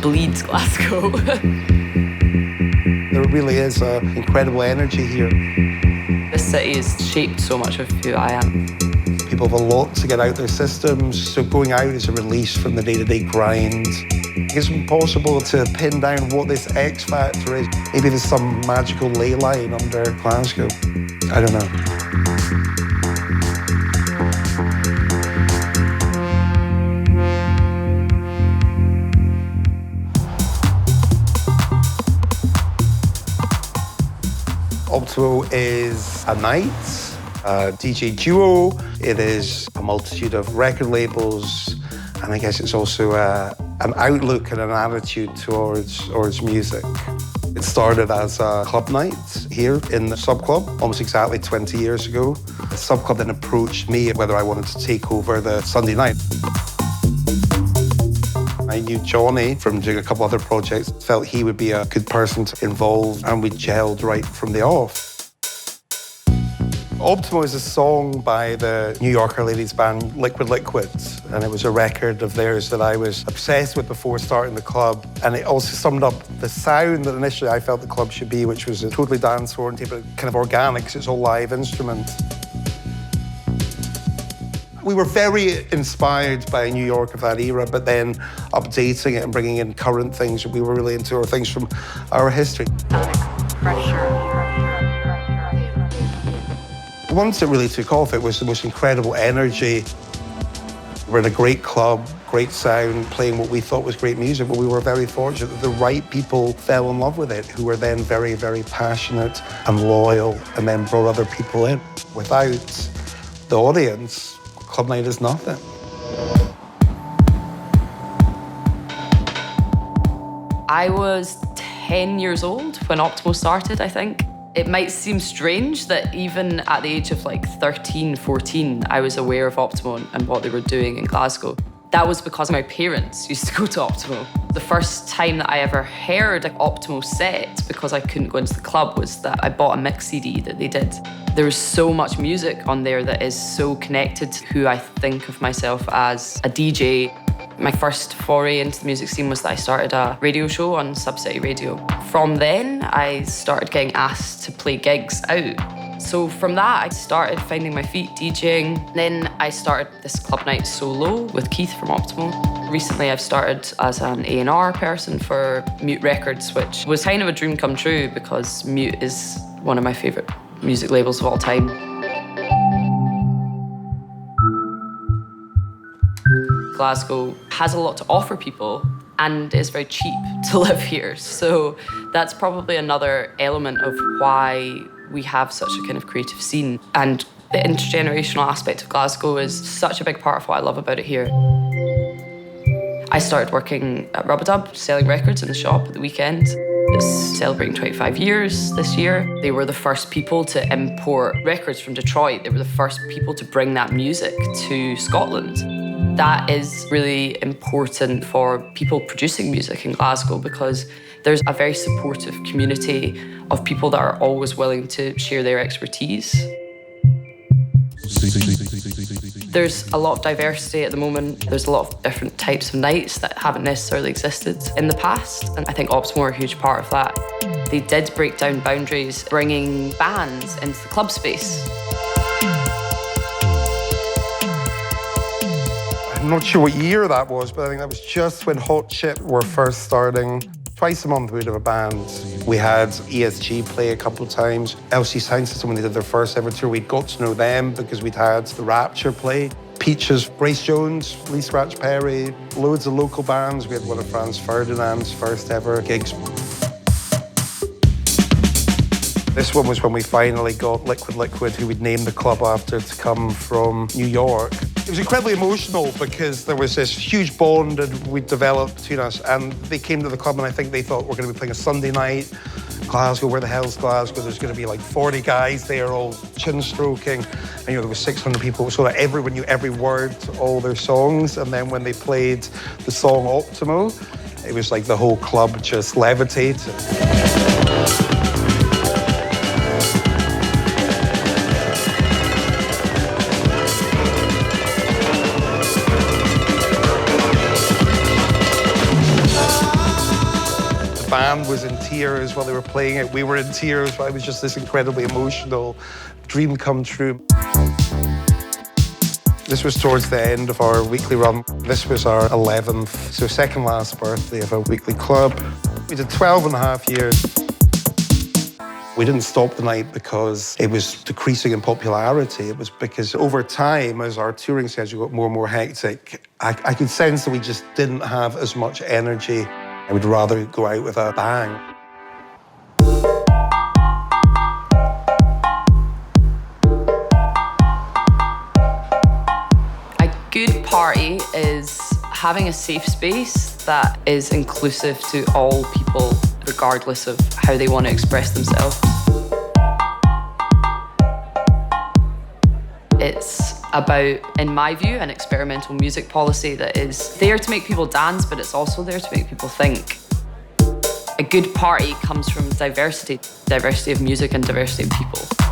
bleed Glasgow. There really is an incredible energy here. This city has shaped so much of who I am. People have a lot to get out their systems, so going out is a release from the day-to-day grind. It's impossible to pin down what this X factor is. Maybe there's some magical ley line under Glasgow. I don't know. Optimo is a night, a DJ duo. It is a multitude of record labels, and I guess it's also an outlook and an attitude towards music. It started as a club night here in the Sub Club almost exactly 20 years ago. The Sub Club then approached me whether I wanted to take over the Sunday night. I knew Johnny from doing a couple other projects, felt he would be a good person to involve, and we gelled right from the off. Optimo is a song by the New Yorker ladies band Liquid Liquid, and it was a record of theirs that I was obsessed with before starting the club, and it also summed up the sound that initially I felt the club should be, which was a totally dance-oriented, but kind of organic, because it's all live instruments. We were very inspired by New York of that era, but then updating it and bringing in current things that we were really into, or things from our history. Once it really took off, it was the most incredible energy. We're in a great club, great sound, playing what we thought was great music, but we were very fortunate that the right people fell in love with it, who were then very, very passionate and loyal, and then brought other people in. Without the audience, club night is nothing. I was 10 years old when Optimo started, I think. It might seem strange that even at the age of like 13, 14, I was aware of Optimo and what they were doing in Glasgow. That was because my parents used to go to Optimo. The first time that I ever heard an Optimo set, because I couldn't go into the club, was that I bought a mix CD that they did. There was so much music on there that is so connected to who I think of myself as a DJ. My first foray into the music scene was that I started a radio show on Subcity Radio. From then, I started getting asked to play gigs out. So from that, I started finding my feet DJing. Then I started this club night solo with Keith from Optimo. Recently, I've started as an A&R person for Mute Records, which was kind of a dream come true because Mute is one of my favourite music labels of all time. Glasgow has a lot to offer people and it's very cheap to live here. So that's probably another element of why we have such a kind of creative scene. And the intergenerational aspect of Glasgow is such a big part of what I love about it here. I started working at Rubadub, selling records in the shop at the weekend. It's celebrating 25 years this year. They were the first people to import records from Detroit. They were the first people to bring that music to Scotland. That is really important for people producing music in Glasgow because there's a very supportive community of people that are always willing to share their expertise. There's a lot of diversity at the moment. There's a lot of different types of nights that haven't necessarily existed in the past, and I think Optimo are a huge part of that. They did break down boundaries, bringing bands into the club space. I'm not sure what year that was, but I think that was just when Hot Chip were first starting. Twice a month we'd have a band. We had ESG play a couple of times. LC Sound System, when they did their first ever tour, we'd got to know them because we'd had The Rapture play. Peaches, Brace Jones, Lee Scratch Perry, loads of local bands. We had one of Franz Ferdinand's first ever gigs. This one was when we finally got Liquid Liquid, who we'd named the club after, to come from New York. It was incredibly emotional because there was this huge bond that we'd developed between us, and they came to the club and I think they thought we're going to be playing a Sunday night. Glasgow, where the hell's Glasgow? There's going to be like 40 guys there all chin stroking. And there was 600 people, so that everyone knew every word to all their songs. And then when they played the song Optimo, it was like the whole club just levitated. band was in tears while they were playing it. We were in tears. It was just this incredibly emotional dream come true. This was towards the end of our weekly run. This was our 11th, so second last birthday of a weekly club. We did 12 and a half years. We didn't stop the night because it was decreasing in popularity. It was because over time, as our touring schedule got more and more hectic, I could sense that we just didn't have as much energy. I would rather go out with a bang. A good party is having a safe space that is inclusive to all people, regardless of how they want to express themselves. It's about, in my view, an experimental music policy that is there to make people dance, but it's also there to make people think. A good party comes from diversity of music and diversity of people.